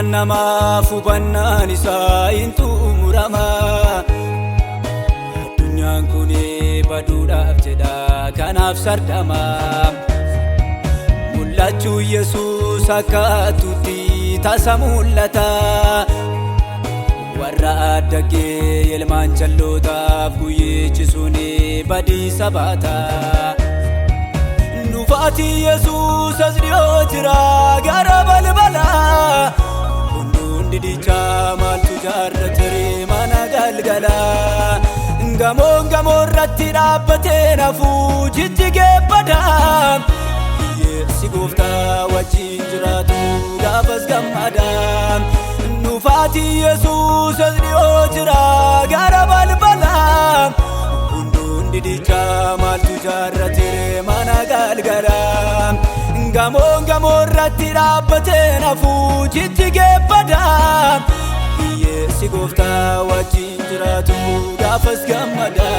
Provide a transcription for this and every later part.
Ilmaan namaaf hubannaan isaa hin xumurama. Addunyaan kun baduudhaaf jedha kanaaf sardama. Mul'achuu Yesuus akkaatuutti tasa mul'ata. Warra addagee ilmaan jallootaaf guyyichisuun badiisa baata. Dhufaatii Yesuus as dhiyoo jira gara balbala. Hunduun didichaa maaltu jaarratere mana galgala. Gamoon gamoorratti dhaabbatee nafuu jijjigee bada. Hiyyeessi gooftaa wajjin jiraatu gaafas gammada. Dhufaatii Yesuus as dhiyoo jira gara balbala. Hunduun didichaa maaltu jaarratere mana galgala. Gamoon gamoorratti dhaabbatee nafuu jijjigee bada. Hiyyeessi gooftaa wajjin jiraatu gaafas gammada.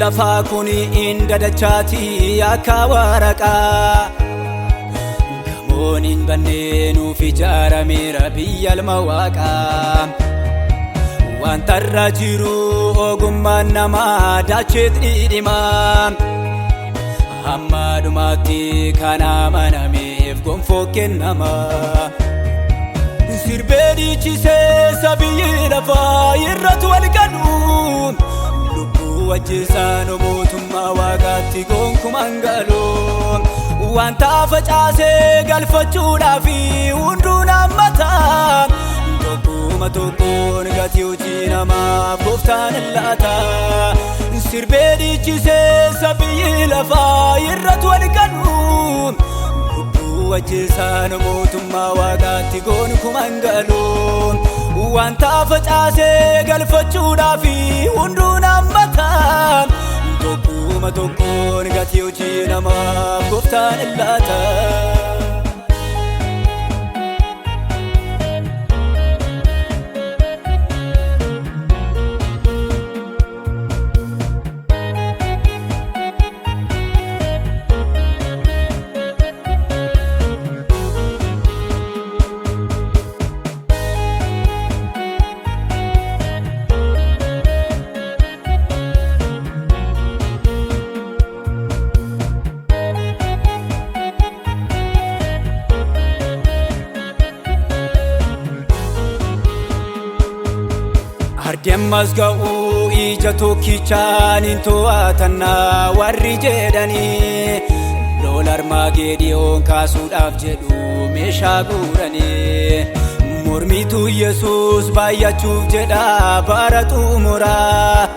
Lafaa kun inda dachaati akka waraqaa. Gamoon hin banne nuuf ijaarameera biyya ilma Waaqaa. Wanta irra jiru ogummaan namaa daacheet dhidhima. Hamma dhumaatti kan amanameef gonfoo kennama. Sirbee dhiichisee sabiyyi lafaa irratti wal galu. Wajjisaan mootummaa Waaqaatti gonkumaan galuu. Wanta facaasee galfachuudhaaf hunduun hammata. Tokkuma tokkoon gatii hojii namaaf gooftaan laata. Sirbee dhiichisee sabiyyi lafaa irratti wal galu. Wajjisaan mootummaa Waaqaatti gonkumaan galuu. Wanta facaasee galfachuudhaaf hunduun hammata. Tokkuma tokkoon gatii hojii namaaf gooftaan laata. Ardemmas ga'uu ija tokkichaan hin to'atanna warri jedhanii. Lola Armaageediyoon kaasuudhaaf jedhu meeshaa guuranii. Mormituu Yesuus baay'achuuf jedha bara xumuraa.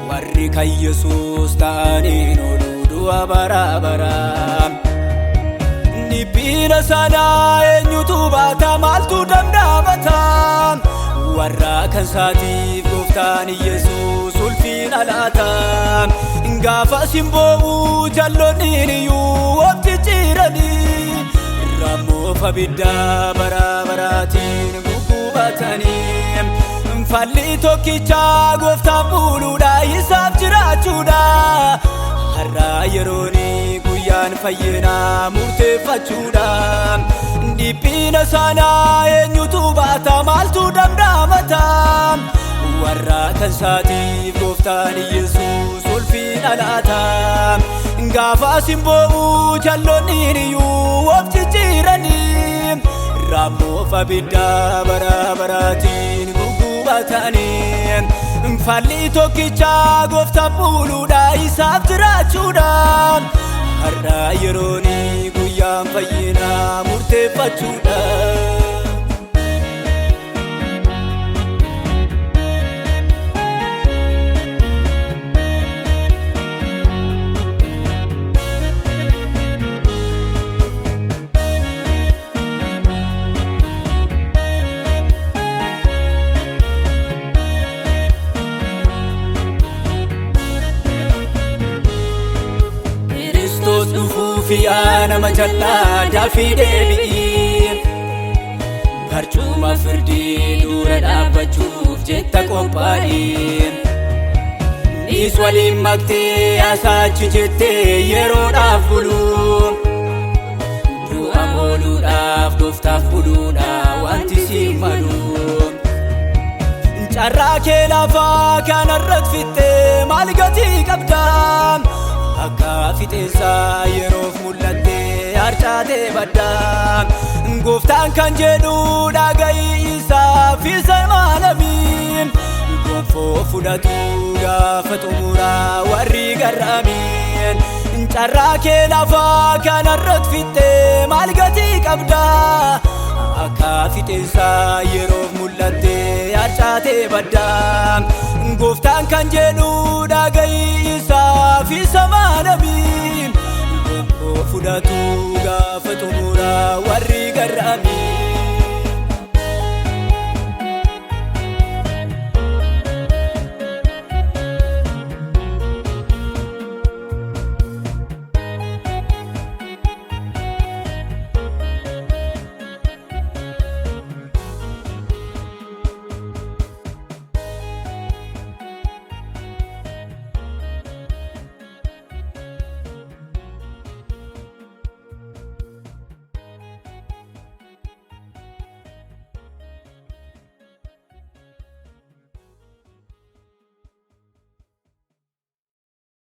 Warri kan Yesuus ta'aniin oolu du'a bara baraa. Dhiphiina sana eenyutu baata maaltu dandamata. Warra kan saatiif gooftaan Yesuus ulfina laata. Gaafa simboo'uu jalloonni iyyuu of jijjiiranii. Raammoo abiddaa bara baraatiin guggubatanii. Falli tokkicha gooftaan buluudha isaaf jiraachuudha. Har'a yerooni guyyaan fayyinaa murteeffachuudha. Dhiphiina sana eenyutu baata maaltu dandamata. Warra kan saatiif gooftaan Yesuus ulfina laata. Gaafa simboo'uu jalloonni iyyuu of jijjiiranii. Raammoo abiddaa bara baraatiin guggubatanii. Falli tokkicha gooftaan buluudha isaaf jiraachuudha. Har'a yerooni guyyaan fayyinaa murteeffachuudha. nama jal'aadaa fi deebi'i barcuma firdii dura dhaabbachuuf jetta qophaa'i is waliin maktee asaachi jettee yeroodhaaf bulu du'a ooluudhaaf gooftaaf buluudha wanti si malu carraa kee lafaa kanarratti fittee maal gatii qabda akka fixeensaa yeroof mul'attee harcaatee badda gooftaan kan jedhu dhaga'i isaa fi samaalamiin gonfoo fudhatu gaafa xumuraa warri garraamiin carraa kee lafaa kanarratti fittee maal gatii qabda akka fixeensaa yeroof mul'attee harcaatee badda gooftaan kan jedhu dhaga'i isaa fi samaalamiin gonfoo fudhatu gaafa